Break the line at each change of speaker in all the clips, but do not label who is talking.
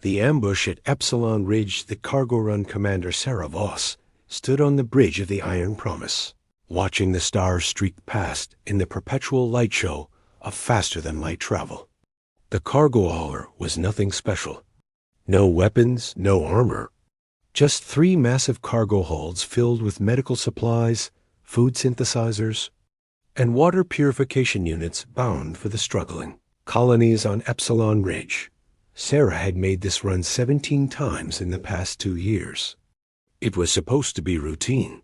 The ambush at Epsilon Ridge, the cargo run commander Sarah Voss stood on the bridge of the Iron Promise, watching the stars streak past in the perpetual light show of faster-than-light travel. The cargo hauler was nothing special. No weapons, no armor. Just 3 massive cargo holds filled with medical supplies, food synthesizers, and water purification units bound for the struggling colonies on Epsilon Ridge. Sarah had made this run 17 times in the past 2 years. It was supposed to be routine.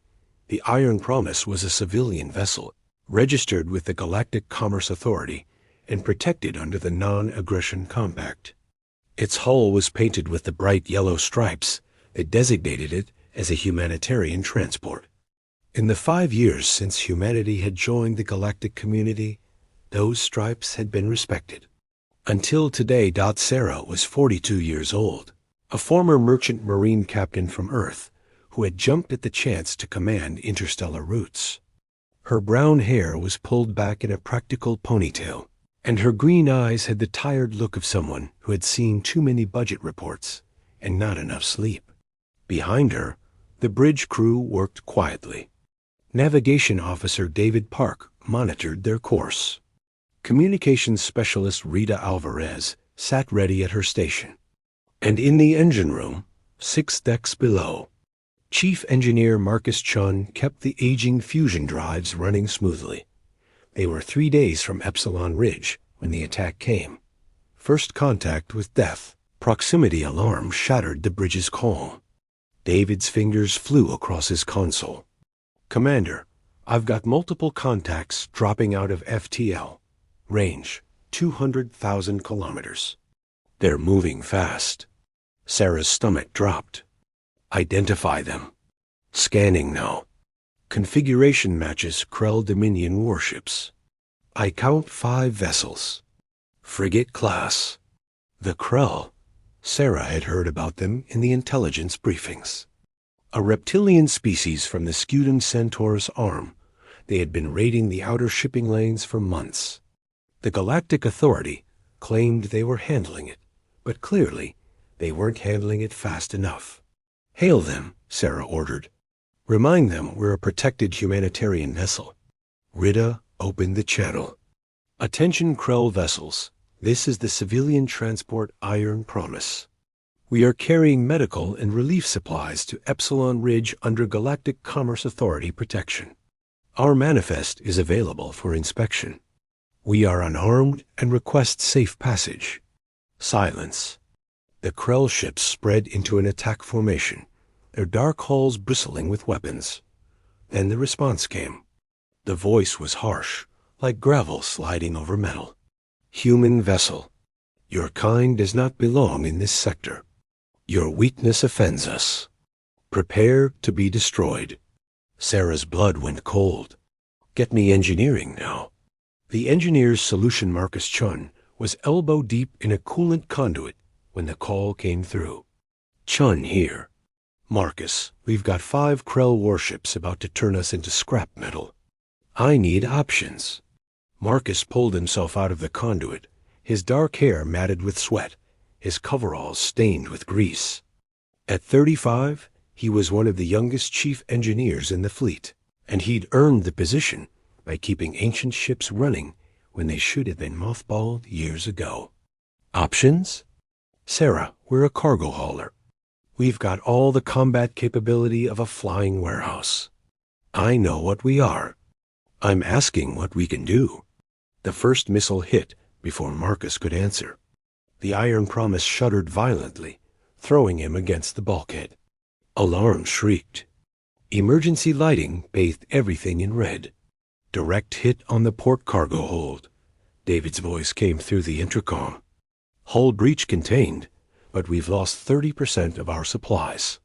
The Iron Promise was a civilian vessel, registered with the Galactic Commerce Authority and protected under the Non-Aggression Compact. Its hull was painted with the bright yellow stripes that designated it as a humanitarian transport. In the 5 years since humanity had joined the galactic community, those stripes had been respected. Until today, Sarah was 42 years old, a former merchant marine captain from Earth who had jumped at the chance to command interstellar routes. Her brown hair was pulled back in a practical ponytail, and her green eyes had the tired look of someone who had seen too many budget reports and not enough sleep. Behind her, the bridge crew worked quietly. Navigation Officer David Park monitored their course. Communications Specialist Rita Alvarez sat ready at her station. And in the engine room, 6 decks below, Chief Engineer Marcus Chun kept the aging fusion drives running smoothly. They were 3 days from Epsilon Ridge when the attack came. First contact with death. Proximity alarm shattered the bridge's calm. David's fingers flew across his console. Commander, I've got multiple contacts dropping out of FTL. Range, 200,000 kilometers. They're moving fast. Sarah's stomach dropped. Identify them. Scanning now. Configuration matches Krell Dominion warships. I count 5 vessels. Frigate class. The Krell. Sarah had heard about them in the intelligence briefings. A reptilian species from the Scutum Centaurus arm. They had been raiding the outer shipping lanes for months. The Galactic Authority claimed they were handling it, but clearly they weren't handling it fast enough. Hail them, Sarah ordered. Remind them we're a protected humanitarian vessel. Rita opened the channel. Attention Krell vessels. This is the civilian transport Iron Promise. We are carrying medical and relief supplies to Epsilon Ridge under Galactic Commerce Authority protection. Our manifest is available for inspection. We are unarmed and request safe passage. Silence. The Krell ships spread into an attack formation, their dark hulls bristling with weapons. Then the response came. The voice was harsh, like gravel sliding over metal. Human vessel, your kind does not belong in this sector. Your weakness offends us. Prepare to be destroyed. Sarah's blood went cold. Get me engineering now. The engineer's solution, Marcus Chun, was elbow deep in a coolant conduit when the call came through. Chun here. Marcus, we've got 5 Krell warships about to turn us into scrap metal. I need options. Marcus pulled himself out of the conduit, his dark hair matted with sweat, his coveralls stained with grease. At 35, he was one of the youngest chief engineers in the fleet, and he'd earned the position by keeping ancient ships running when they should have been mothballed years ago. Options? Sarah, we're a cargo hauler. We've got all the combat capability of a flying warehouse. I know what we are. I'm asking what we can do. The first missile hit before Marcus could answer. The Iron Promise shuddered violently, throwing him against the bulkhead. Alarm shrieked. Emergency lighting bathed everything in red. Direct hit on the port cargo hold. David's voice came through the intercom. Hull breach contained, but we've lost 30% of our supplies.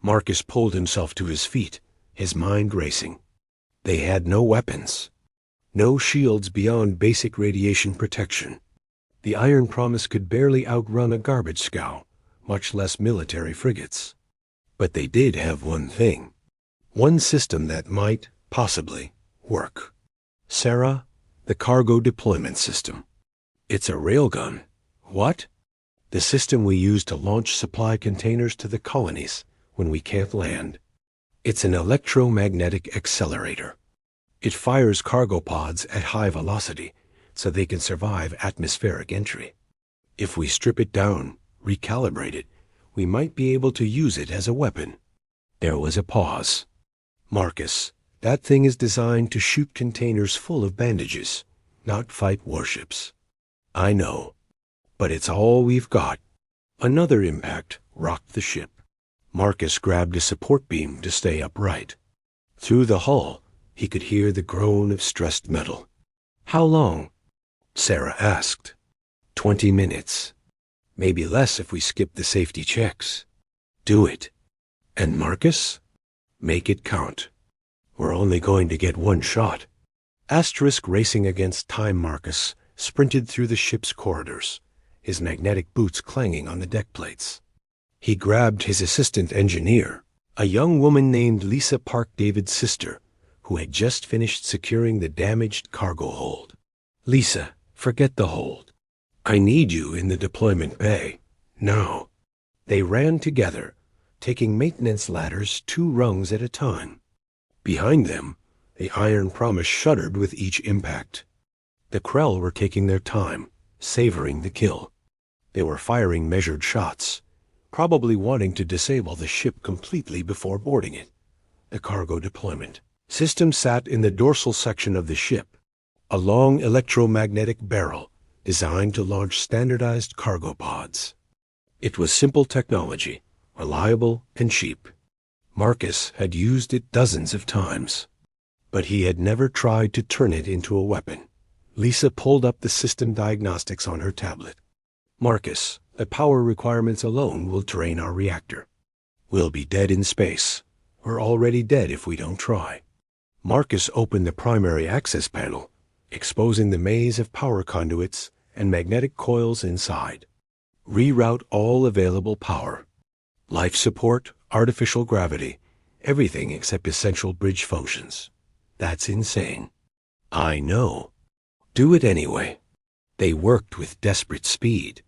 Marcus pulled himself to his feet, his mind racing. They had no weapons. No shields beyond basic radiation protection. The Iron Promise could barely outrun a garbage scow, much less military frigates. But they did have one thing. One system that might, possibly, work. Sarah, the cargo deployment system. It's a railgun. What? The system we use to launch supply containers to the colonies when we can't land. It's an electromagnetic accelerator. It fires cargo pods at high velocity so they can survive atmospheric entry. If we strip it down, recalibrate it, we might be able to use it as a weapon. There was a pause. Marcus, that thing is designed to shoot containers full of bandages, not fight warships. I know, but it's all we've got. Another impact rocked the ship. Marcus grabbed a support beam to stay upright. Through the hull, he could hear the groan of stressed metal. How long? Sarah asked. 20 minutes. Maybe less if we skip the safety checks. Do it. And Marcus? Make it count. We're only going to get one shot. Asterisk racing against time, Marcus sprinted through the ship's corridors, his magnetic boots clanging on the deck plates. He grabbed his assistant engineer, a young woman named Lisa Park-David's sister, who had just finished securing the damaged cargo hold. Lisa, forget the hold. I need you in the deployment bay. Now. They ran together, taking maintenance ladders 2 rungs at a time. Behind them, the Iron Promise shuddered with each impact. The Krell were taking their time, savoring the kill. They were firing measured shots, probably wanting to disable the ship completely before boarding it. The cargo deployment system sat in the dorsal section of the ship, a long electromagnetic barrel designed to launch standardized cargo pods. It was simple technology, reliable and cheap. Marcus had used it dozens of times, but he had never tried to turn it into a weapon. Lisa pulled up the system diagnostics on her tablet. Marcus, the power requirements alone will drain our reactor. We'll be dead in space. We're already dead if we don't try. Marcus opened the primary access panel, exposing the maze of power conduits and magnetic coils inside. Reroute all available power. Life support, artificial gravity, everything except essential bridge functions. That's insane. I know. Do it anyway. They worked with desperate speed.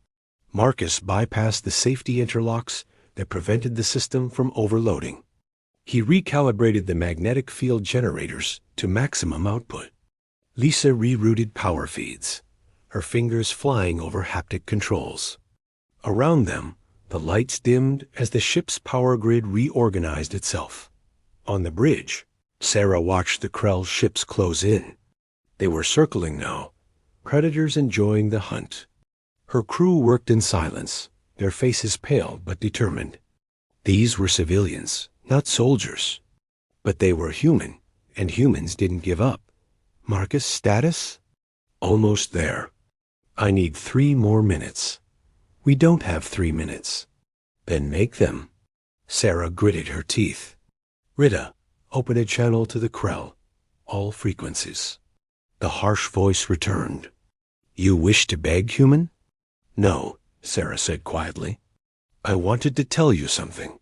Marcus bypassed the safety interlocks that prevented the system from overloading. He recalibrated the magnetic field generators to maximum output. Lisa rerouted power feeds, her fingers flying over haptic controls. Around them, the lights dimmed as the ship's power grid reorganized itself. On the bridge, Sarah watched the Krell ships close in. They were circling now, predators enjoying the hunt. Her crew worked in silence, their faces pale but determined. These were civilians, not soldiers. But they were human, and humans didn't give up. Marcus' status? Almost there. I need 3 more minutes. We don't have 3 minutes. Then make them. Sarah gritted her teeth. Rita, open a channel to the Krell. All frequencies. The harsh voice returned. You wish to beg, human? No, Sarah said quietly. I wanted to tell you something.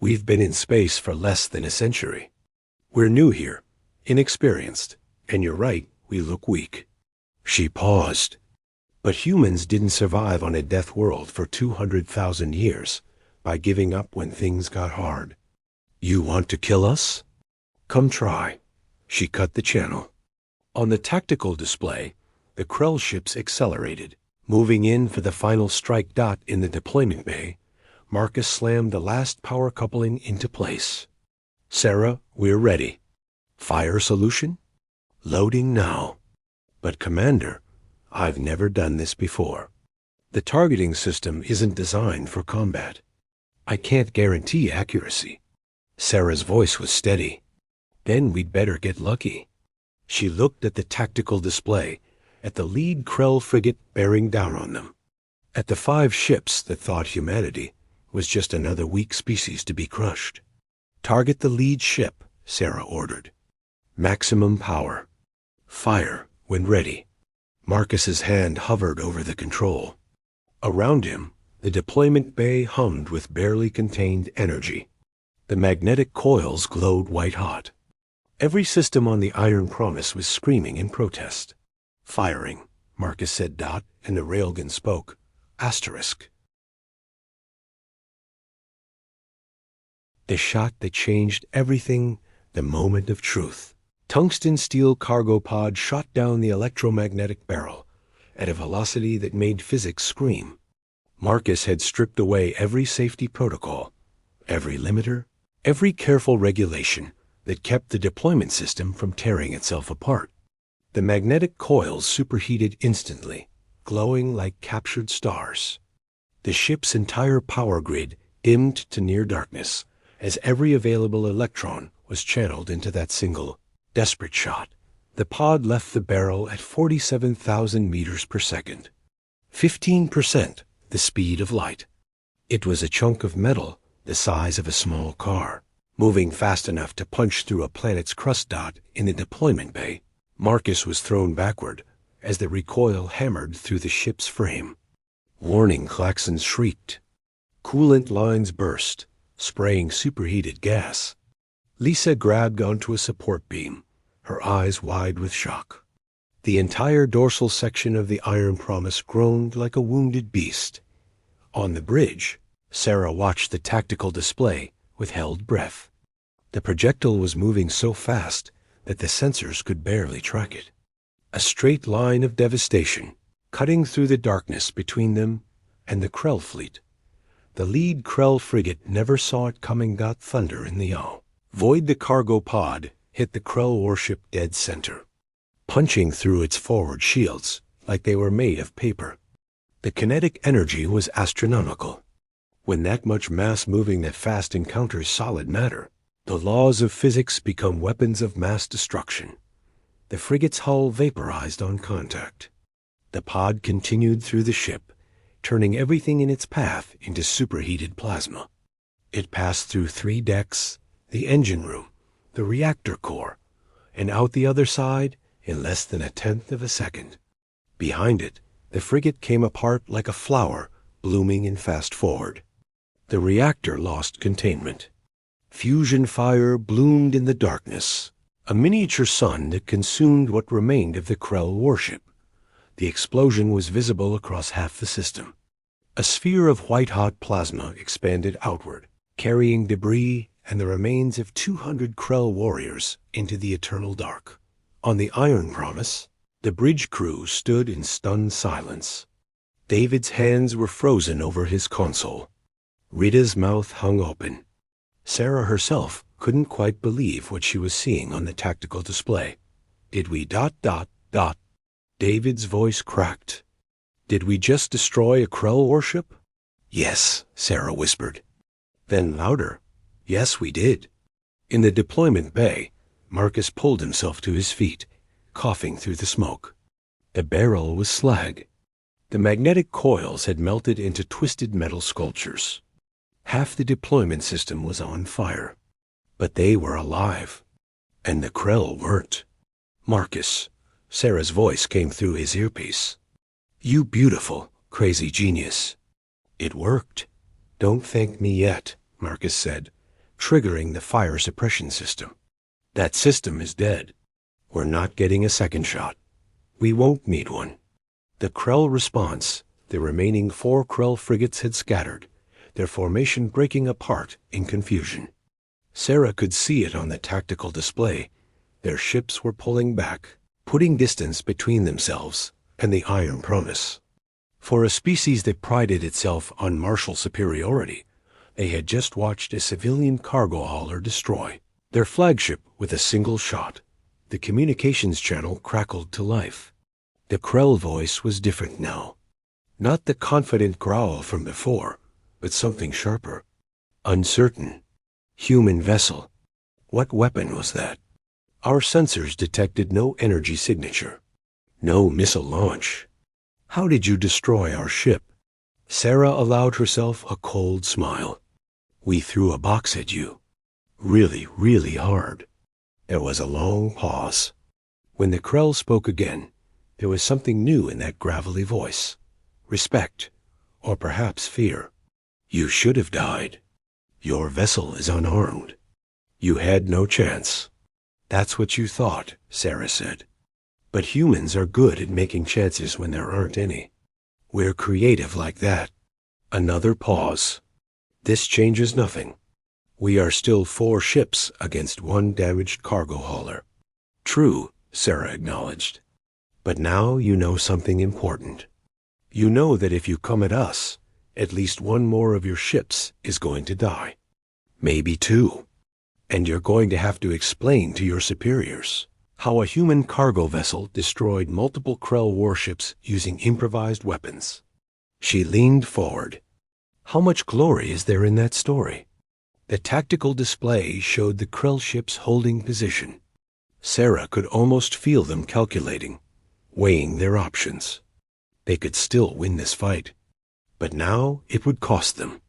We've been in space for less than a century. We're new here, inexperienced, and you're right, we look weak. She paused. But humans didn't survive on a death world for 200,000 years by giving up when things got hard. You want to kill us? Come try. She cut the channel. On the tactical display, the Krell ships accelerated. Moving in for the final strike dot in the deployment bay, Marcus slammed the last power coupling into place. Sarah, we're ready. Fire solution? Loading now. But Commander, I've never done this before. The targeting system isn't designed for combat. I can't guarantee accuracy. Sarah's voice was steady. Then we'd better get lucky. She looked at the tactical display, at the lead Krell frigate bearing down on them, at the 5 ships that thought humanity was just another weak species to be crushed. Target the lead ship, Sarah ordered. Maximum power. Fire when ready. Marcus's hand hovered over the control. Around him, the deployment bay hummed with barely contained energy. The magnetic coils glowed white-hot. Every system on the Iron Promise was screaming in protest. Firing, Marcus said dot, and the railgun spoke. Asterisk. The shot that changed everything, the moment of truth. Tungsten steel cargo pod shot down the electromagnetic barrel at a velocity that made physics scream. Marcus had stripped away every safety protocol, every limiter, every careful regulation that kept the deployment system from tearing itself apart. The magnetic coils superheated instantly, glowing like captured stars. The ship's entire power grid dimmed to near darkness as every available electron was channeled into that single, desperate shot. The pod left the barrel at 47,000 meters per second. 15% the speed of light. It was a chunk of metal the size of a small car, moving fast enough to punch through a planet's crust dot in the deployment bay. Marcus was thrown backward as the recoil hammered through the ship's frame. Warning klaxons shrieked. Coolant lines burst, spraying superheated gas. Lisa grabbed onto a support beam, her eyes wide with shock. The entire dorsal section of the Iron Promise groaned like a wounded beast. On the bridge, Sarah watched the tactical display with held breath. The projectile was moving so fast that the sensors could barely track it. A straight line of devastation, cutting through the darkness between them and the Krell fleet. The lead Krell frigate never saw it coming got thunder in the yaw. Void the cargo pod hit the Krell warship dead center, punching through its forward shields like they were made of paper. The kinetic energy was astronomical. When that much mass moving that fast encounters solid matter, the laws of physics become weapons of mass destruction. The frigate's hull vaporized on contact. The pod continued through the ship, turning everything in its path into superheated plasma. It passed through 3 decks, the engine room, the reactor core, and out the other side in less than 1/10 of a second. Behind it, the frigate came apart like a flower blooming in fast forward. The reactor lost containment. Fusion fire bloomed in the darkness, a miniature sun that consumed what remained of the Krell warship. The explosion was visible across half the system. A sphere of white-hot plasma expanded outward, carrying debris and the remains of 200 Krell warriors into the eternal dark. On the Iron Promise, the bridge crew stood in stunned silence. David's hands were frozen over his console. Rita's mouth hung open. Sarah herself couldn't quite believe what she was seeing on the tactical display. Did we ... David's voice cracked. Did we just destroy a Krell warship? Yes, Sarah whispered. Then louder. Yes, we did. In the deployment bay, Marcus pulled himself to his feet, coughing through the smoke. The barrel was slag. The magnetic coils had melted into twisted metal sculptures. Half the deployment system was on fire. But they were alive. And the Krell weren't. Marcus, Sarah's voice came through his earpiece. You beautiful, crazy genius. It worked. Don't thank me yet, Marcus said, triggering the fire suppression system. That system is dead. We're not getting a second shot. We won't need one. The Krell response, the remaining 4 Krell frigates had scattered, their formation breaking apart in confusion. Sarah could see it on the tactical display. Their ships were pulling back, putting distance between themselves and the Iron Promise. For a species that prided itself on martial superiority, they had just watched a civilian cargo hauler destroy their flagship with a single shot. The communications channel crackled to life. The Krell voice was different now. Not the confident growl from before, but something sharper. Uncertain. Human vessel. What weapon was that? Our sensors detected no energy signature. No missile launch. How did you destroy our ship? Sarah allowed herself a cold smile. We threw a box at you. Really, really hard. There was a long pause. When the Krell spoke again, there was something new in that gravelly voice. Respect, or perhaps fear. You should have died. Your vessel is unarmed. You had no chance. That's what you thought, Sarah said. But humans are good at making chances when there aren't any. We're creative like that. Another pause. This changes nothing. We are still 4 ships against 1 damaged cargo hauler. True, Sarah acknowledged. But now you know something important. You know that if you come at us, at least 1 more of your ships is going to die. Maybe 2. And you're going to have to explain to your superiors how a human cargo vessel destroyed multiple Krell warships using improvised weapons. She leaned forward. How much glory is there in that story? The tactical display showed the Krell ships holding position. Sarah could almost feel them calculating, weighing their options. They could still win this fight. But now it would cost them.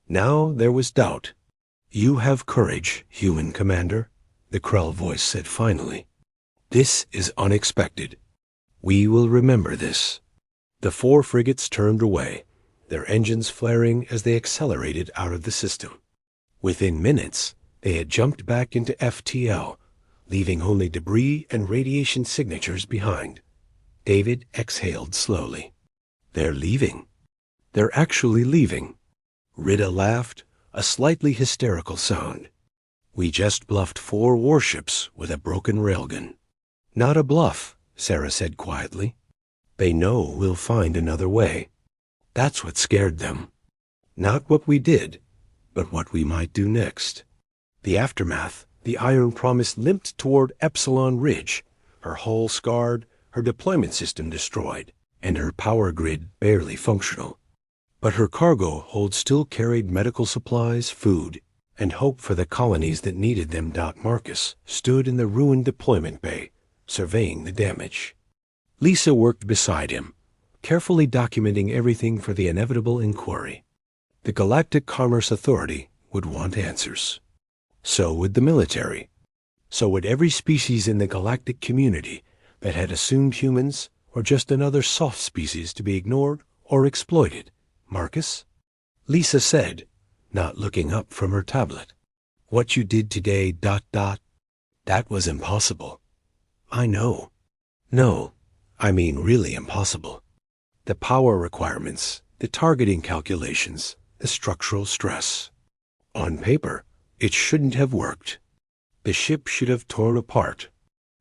Now there was doubt. You have courage, human commander, the Krell voice said finally. This is unexpected. We will remember this. The 4 frigates turned away, their engines flaring as they accelerated out of the system. Within minutes, they had jumped back into FTL, leaving only debris and radiation signatures behind. David exhaled slowly. They're leaving. They're actually leaving. Rita laughed, a slightly hysterical sound. We just bluffed 4 warships with a broken railgun. Not a bluff, Sarah said quietly. They know we'll find another way. That's what scared them. Not what we did, but what we might do next. The aftermath, the Iron Promise limped toward Epsilon Ridge, her hull scarred, her deployment system destroyed, and her power grid barely functional. But her cargo hold still carried medical supplies, food, and hope for the colonies that needed them. Marcus stood in the ruined deployment bay, surveying the damage. Lisa worked beside him, carefully documenting everything for the inevitable inquiry. The Galactic Commerce Authority would want answers. So would the military. So would every species in the galactic community that had assumed humans were just another soft species to be ignored or exploited. Marcus? Lisa said, not looking up from her tablet. What you did today, ... that was impossible. I know. No, I mean really impossible. The power requirements, the targeting calculations, the structural stress. On paper, it shouldn't have worked. The ship should have torn apart.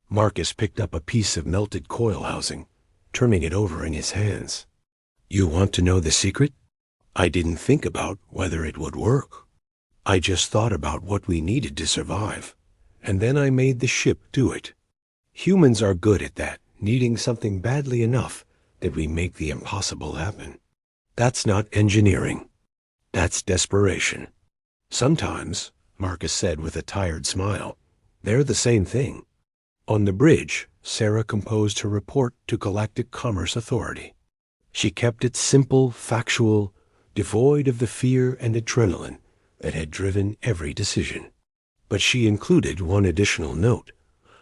Marcus picked up a piece of melted coil housing, turning it over in his hands. You want to know the secret? I didn't think about whether it would work. I just thought about what we needed to survive, and then I made the ship do it. Humans are good at that, needing something badly enough that we make the impossible happen. That's not engineering. That's desperation. Sometimes, Marcus said with a tired smile, they're the same thing. On the bridge, Sarah composed her report to Galactic Commerce Authority. She kept it simple, factual, devoid of the fear and adrenaline that had driven every decision. But she included one additional note,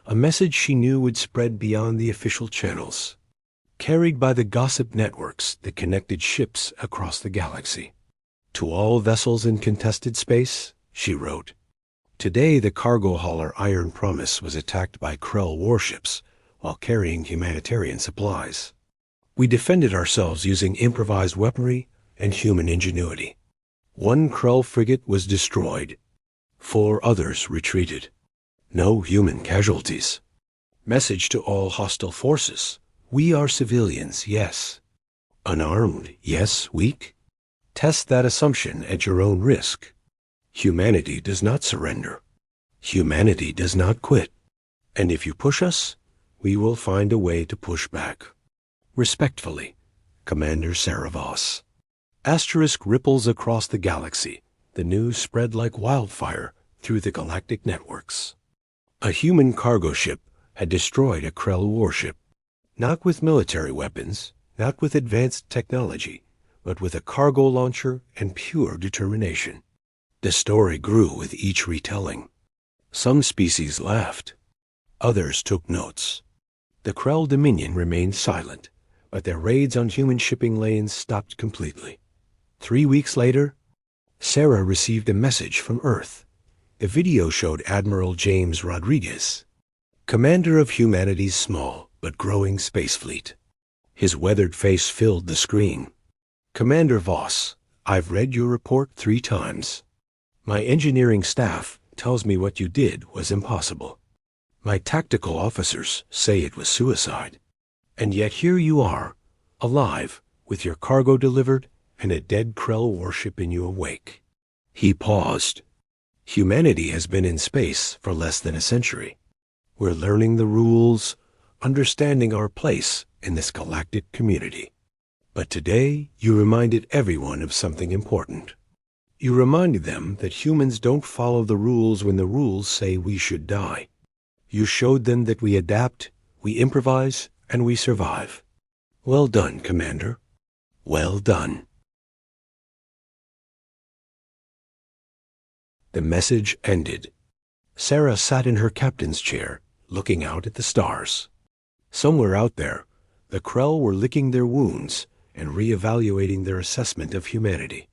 a message she knew would spread beyond the official channels, carried by the gossip networks that connected ships across the galaxy. To all vessels in contested space, she wrote, today the cargo hauler Iron Promise was attacked by Krell warships while carrying humanitarian supplies. We defended ourselves using improvised weaponry and human ingenuity. 1 Krell frigate was destroyed. 4 others retreated. No human casualties. Message to all hostile forces. We are civilians, yes. Unarmed, yes, weak. Test that assumption at your own risk. Humanity does not surrender. Humanity does not quit. And if you push us, we will find a way to push back. Respectfully, Commander Sarah Voss. Asterisk ripples across the galaxy. The news spread like wildfire through the galactic networks. A human cargo ship had destroyed a Krell warship. Not with military weapons, not with advanced technology, but with a cargo launcher and pure determination. The story grew with each retelling. Some species laughed. Others took notes. The Krell Dominion remained silent, but their raids on human shipping lanes stopped completely. 3 weeks later, Sarah received a message from Earth. The video showed Admiral James Rodriguez, commander of humanity's small but growing space fleet. His weathered face filled the screen. Commander Voss, I've read your report 3 times. My engineering staff tells me what you did was impossible. My tactical officers say it was suicide. And yet here you are, alive, with your cargo delivered and a dead Krell warship in your wake." He paused. "Humanity has been in space for less than a century. We're learning the rules, understanding our place in this galactic community. But today, you reminded everyone of something important. You reminded them that humans don't follow the rules when the rules say we should die. You showed them that we adapt, we improvise, and we survive. Well done, Commander. Well done." The message ended. Sarah sat in her captain's chair, looking out at the stars. Somewhere out there, the Krell were licking their wounds and reevaluating their assessment of humanity.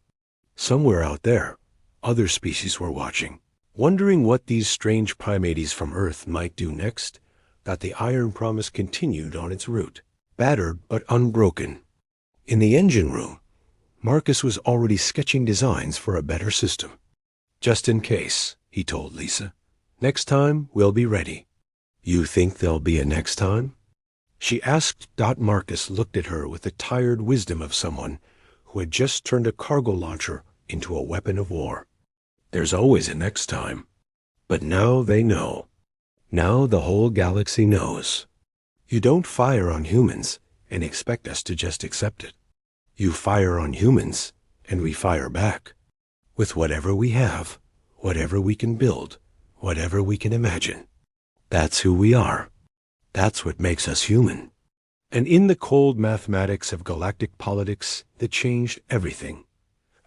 Somewhere out there, other species were watching, wondering what these strange primates from Earth might do next, that the Iron Promise continued on its route, battered but unbroken. In the engine room, Marcus was already sketching designs for a better system. "Just in case," he told Lisa. "Next time, we'll be ready." "You think there'll be a next time?" she asked. Marcus looked at her with the tired wisdom of someone who had just turned a cargo launcher into a weapon of war. "There's always a next time. But now they know. Now the whole galaxy knows. You don't fire on humans and expect us to just accept it. You fire on humans, and we fire back. With whatever we have, whatever we can build, whatever we can imagine. That's who we are. That's what makes us human." And in the cold mathematics of galactic politics that changed everything,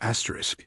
asterisk,